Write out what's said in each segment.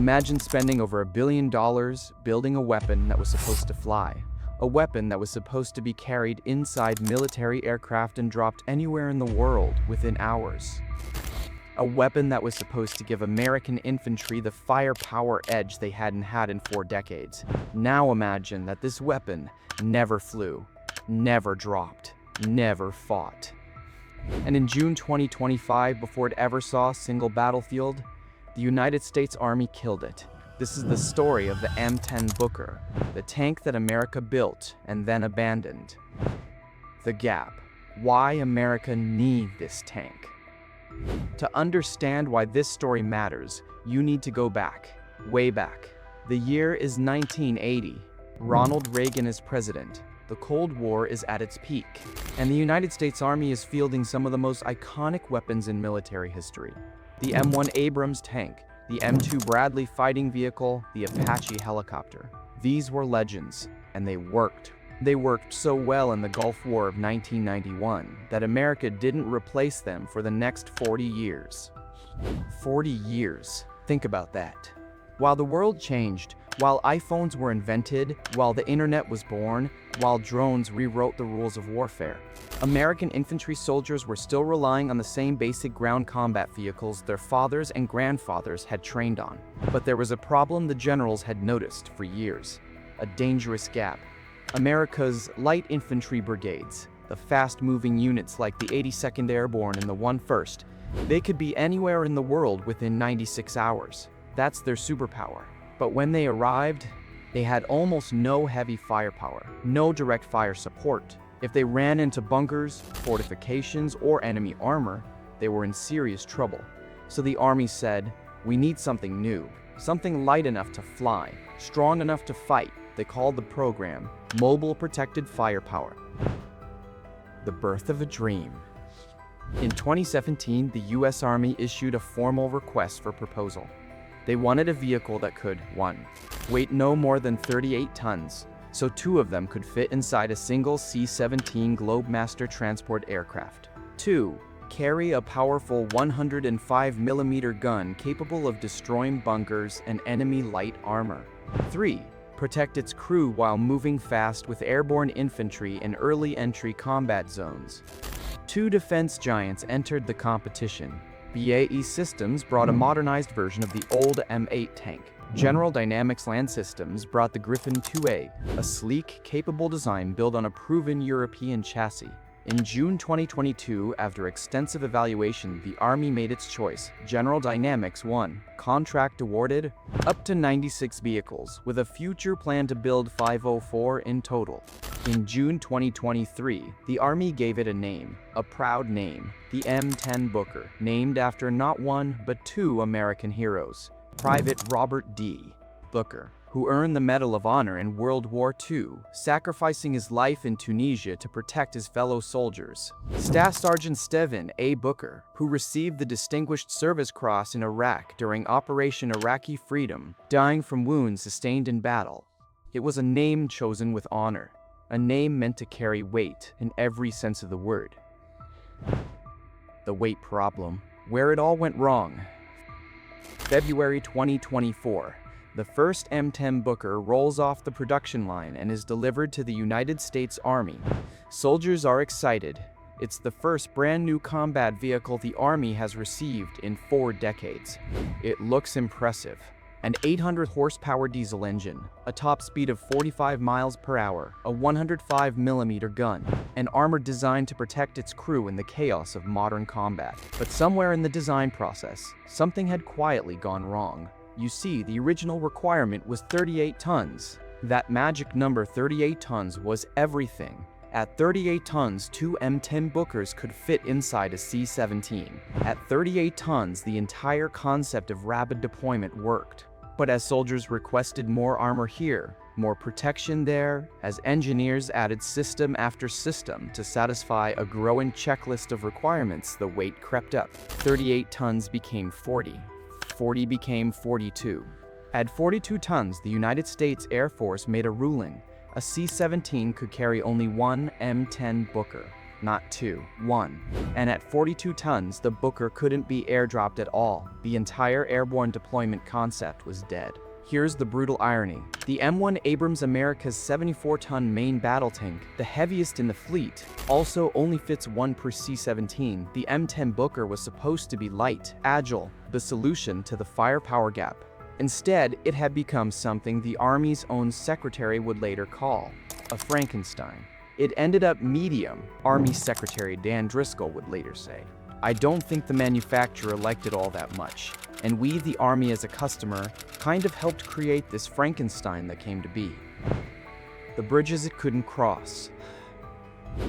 Imagine spending over $1 billion building a weapon that was supposed to fly. A weapon that was supposed to be carried inside military aircraft and dropped anywhere in the world within hours. A weapon that was supposed to give American infantry the firepower edge they hadn't had in 4 decades. Now imagine that this weapon never flew, never dropped, never fought. And in June 2025, before it ever saw a single battlefield, the United States Army killed it. This is the story of the M10 Booker, the tank that America built and then abandoned. The gap. Why America needs this tank. To understand why this story matters, you need to go back, way back. The year is 1980. Ronald Reagan is president. The Cold War is at its peak, and the United States Army is fielding some of the most iconic weapons in military history. The M1 Abrams tank, the M2 Bradley fighting vehicle, the Apache helicopter. These were legends, and they worked. They worked so well in the Gulf War of 1991 that America didn't replace them for the next 40 years. 40 years. Think about that. While the world changed, while iPhones were invented, while the internet was born, while drones rewrote the rules of warfare, American infantry soldiers were still relying on the same basic ground combat vehicles their fathers and grandfathers had trained on. But there was a problem the generals had noticed for years. A dangerous gap. America's light infantry brigades, the fast-moving units like the 82nd Airborne and the 1st, they could be anywhere in the world within 96 hours. That's their superpower. But when they arrived, they had almost no heavy firepower, no direct fire support. If they ran into bunkers, fortifications, or enemy armor, they were in serious trouble. So the Army said, we need something new, something light enough to fly, strong enough to fight. They called the program Mobile Protected Firepower. The birth of a dream. In 2017, the U.S. Army issued a formal request for proposal. They wanted a vehicle that could, 1. Weight no more than 38 tons, so 2 of them could fit inside a single C-17 Globemaster transport aircraft. 2. Carry a powerful 105mm gun capable of destroying bunkers and enemy light armor. 3. Protect its crew while moving fast with airborne infantry in early entry combat zones. 2 defense giants entered the competition. BAE Systems brought a modernized version of the old M8 tank. General Dynamics Land Systems brought the Griffin II-A, a sleek, capable design built on a proven European chassis. In June 2022, after extensive evaluation, the Army made its choice. General Dynamics won. Contract awarded up to 96 vehicles, with a future plan to build 504 in total. In June 2023, the Army gave it a name, a proud name, the M10 Booker, named after not 1 but 2 American heroes. Private Robert D. Booker, who earned the Medal of Honor in World War II, sacrificing his life in Tunisia to protect his fellow soldiers. Staff Sergeant Stephen A. Booker, who received the Distinguished Service Cross in Iraq during Operation Iraqi Freedom, dying from wounds sustained in battle. It was a name chosen with honor, a name meant to carry weight in every sense of the word. The weight problem, where it all went wrong. February 2024. The first M10 Booker rolls off the production line and is delivered to the United States Army. Soldiers are excited. It's the first brand new combat vehicle the Army has received in 4 decades. It looks impressive. An 800 horsepower diesel engine, a top speed of 45 miles per hour, a 105mm gun, an armor designed to protect its crew in the chaos of modern combat. But somewhere in the design process, something had quietly gone wrong. You see, the original requirement was 38 tons. That magic number 38 tons was everything. At 38 tons, 2 M10 Bookers could fit inside a C-17. At 38 tons, the entire concept of rapid deployment worked. But as soldiers requested more armor here, more protection there, as engineers added system after system to satisfy a growing checklist of requirements, the weight crept up. 38 tons became 40. 40 became 42. At 42 tons, the United States Air Force made a ruling. A C-17 could carry only 1 M10 Booker. not two, one. And at 42 tons, the Booker couldn't be airdropped at all. The entire airborne deployment concept was dead. Here's the brutal irony. The M1 Abrams, America's 74-ton main battle tank, the heaviest in the fleet, also only fits one per C-17. The M10 Booker was supposed to be light, agile, the solution to the firepower gap. Instead, it had become something the Army's own secretary would later call a Frankenstein. It ended up medium, Army Secretary Dan Driscoll would later say. I don't think the manufacturer liked it all that much, and we, the Army as a customer, kind of helped create this Frankenstein that came to be. The bridges it couldn't cross.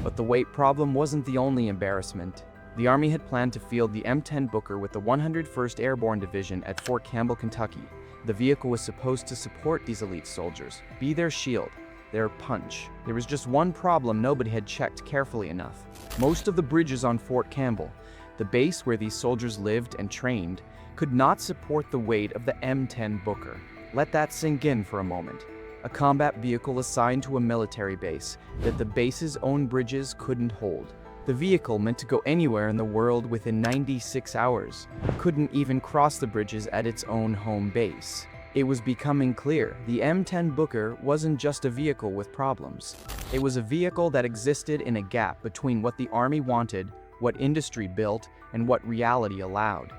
But the weight problem wasn't the only embarrassment. The Army had planned to field the M10 Booker with the 101st Airborne Division at Fort Campbell, Kentucky. The vehicle was supposed to support these elite soldiers, be their shield, their punch. There was just one problem nobody had checked carefully enough. Most of the bridges on Fort Campbell, the base where these soldiers lived and trained, could not support the weight of the M10 Booker. Let that sink in for a moment. A combat vehicle assigned to a military base that the base's own bridges couldn't hold. The vehicle, meant to go anywhere in the world within 96 hours, couldn't even cross the bridges at its own home base. It was becoming clear the M10 Booker wasn't just a vehicle with problems. It was a vehicle that existed in a gap between what the Army wanted, what industry built, and what reality allowed.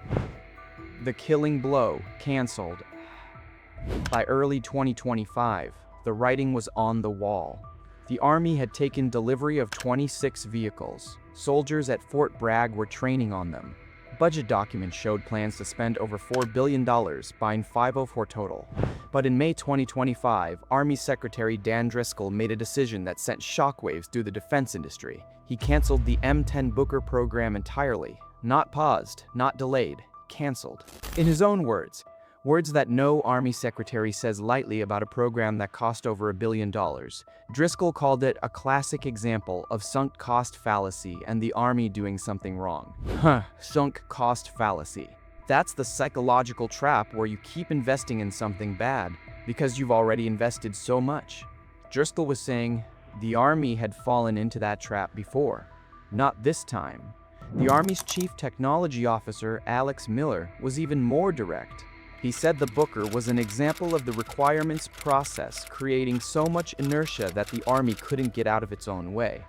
The killing blow, canceled. By early 2025, the writing was on the wall. The Army had taken delivery of 26 vehicles. Soldiers at Fort Bragg were training on them. Budget documents showed plans to spend over $4 billion, buying 504 total. But in May 2025, Army Secretary Dan Driscoll made a decision that sent shockwaves through the defense industry. He canceled the M10 Booker program entirely. Not paused, not delayed, canceled. In his own words that no Army secretary says lightly about a program that cost over $1 billion. Driscoll called it a classic example of sunk cost fallacy and the Army doing something wrong. Sunk cost fallacy. That's the psychological trap where you keep investing in something bad because you've already invested so much. Driscoll was saying the Army had fallen into that trap before. Not this time. The Army's Chief Technology Officer, Alex Miller, was even more direct. He said the Booker was an example of the requirements process creating so much inertia that the Army couldn't get out of its own way.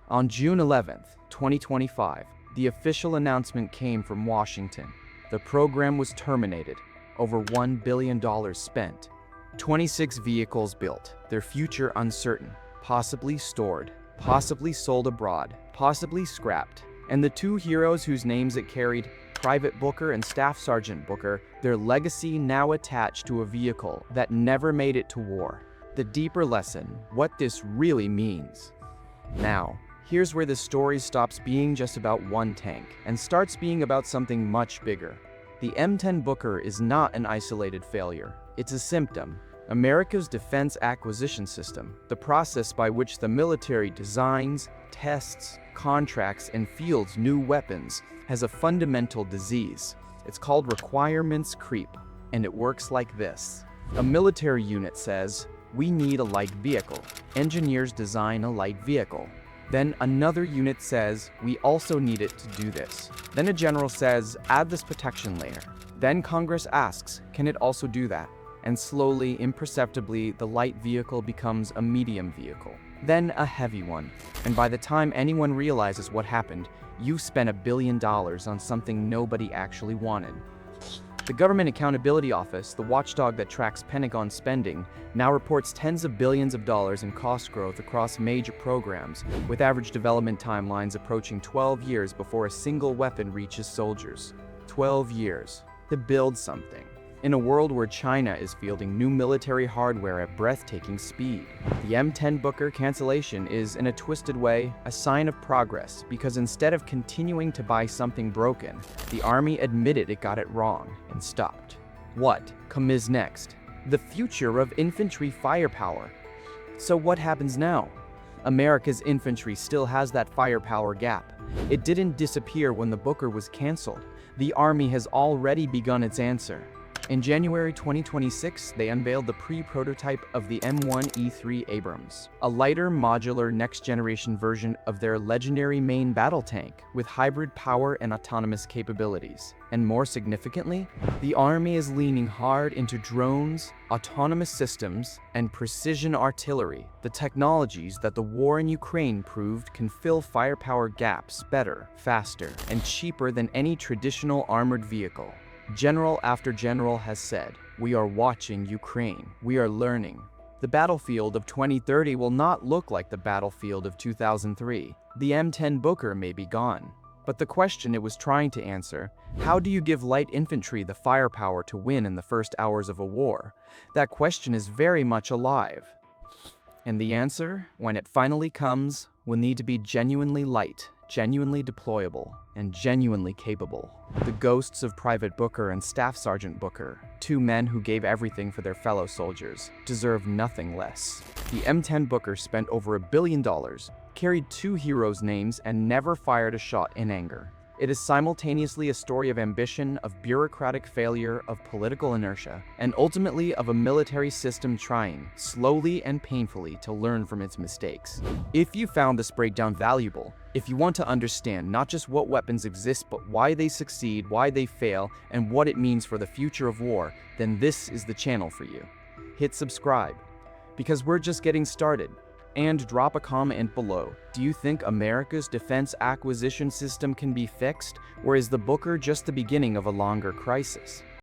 On June 11, 2025, the official announcement came from Washington. The program was terminated, over $1 billion spent. 26 vehicles built, their future uncertain, possibly stored, possibly sold abroad, possibly scrapped. And the two heroes whose names it carried, Private Booker and Staff Sergeant Booker, their legacy now attached to a vehicle that never made it to war. The deeper lesson, what this really means. Now, here's where the story stops being just about one tank and starts being about something much bigger. The M10 Booker is not an isolated failure. It's a symptom. America's defense acquisition system, the process by which the military designs, tests, contracts, and fields new weapons, has a fundamental disease. It's called requirements creep, and it works like this. A military unit says, we need a light vehicle. Engineers design a light vehicle. Then another unit says, we also need it to do this. Then a general says, add this protection layer. Then Congress asks, can it also do that? And slowly, imperceptibly, the light vehicle becomes a medium vehicle, then a heavy one. And by the time anyone realizes what happened, you spent $1 billion on something nobody actually wanted. The Government Accountability Office, the watchdog that tracks Pentagon spending, now reports tens of billions of dollars in cost growth across major programs, with average development timelines approaching 12 years before a single weapon reaches soldiers. 12 years to build something. In a world where China is fielding new military hardware at breathtaking speed, the M10 Booker cancellation is, in a twisted way, a sign of progress because instead of continuing to buy something broken, the Army admitted it got it wrong and stopped. What comes next? The future of infantry firepower. So what happens now? America's infantry still has that firepower gap. It didn't disappear when the Booker was canceled. The Army has already begun its answer. In January 2026, they unveiled the pre-prototype of the M1E3 Abrams, a lighter, modular, next-generation version of their legendary main battle tank with hybrid power and autonomous capabilities. And more significantly, the Army is leaning hard into drones, autonomous systems, and precision artillery, the technologies that the war in Ukraine proved can fill firepower gaps better, faster, and cheaper than any traditional armored vehicle. General after general has said, "We are watching Ukraine. We are learning." The battlefield of 2030 will not look like the battlefield of 2003. The M10 Booker may be gone. But the question it was trying to answer, how do you give light infantry the firepower to win in the first hours of a war? That question is very much alive. And the answer, when it finally comes, will need to be genuinely light, genuinely deployable, and genuinely capable. The ghosts of Private Booker and Staff Sergeant Booker, two men who gave everything for their fellow soldiers, deserve nothing less. The M10 Booker spent over $1 billion, carried two heroes' names, and never fired a shot in anger. It is simultaneously a story of ambition, of bureaucratic failure, of political inertia, and ultimately of a military system trying, slowly and painfully, to learn from its mistakes. If you found this breakdown valuable, if you want to understand not just what weapons exist, but why they succeed, why they fail, and what it means for the future of war, then this is the channel for you. Hit subscribe, because we're just getting started. And drop a comment below. Do you think America's defense acquisition system can be fixed, or is the Booker just the beginning of a longer crisis?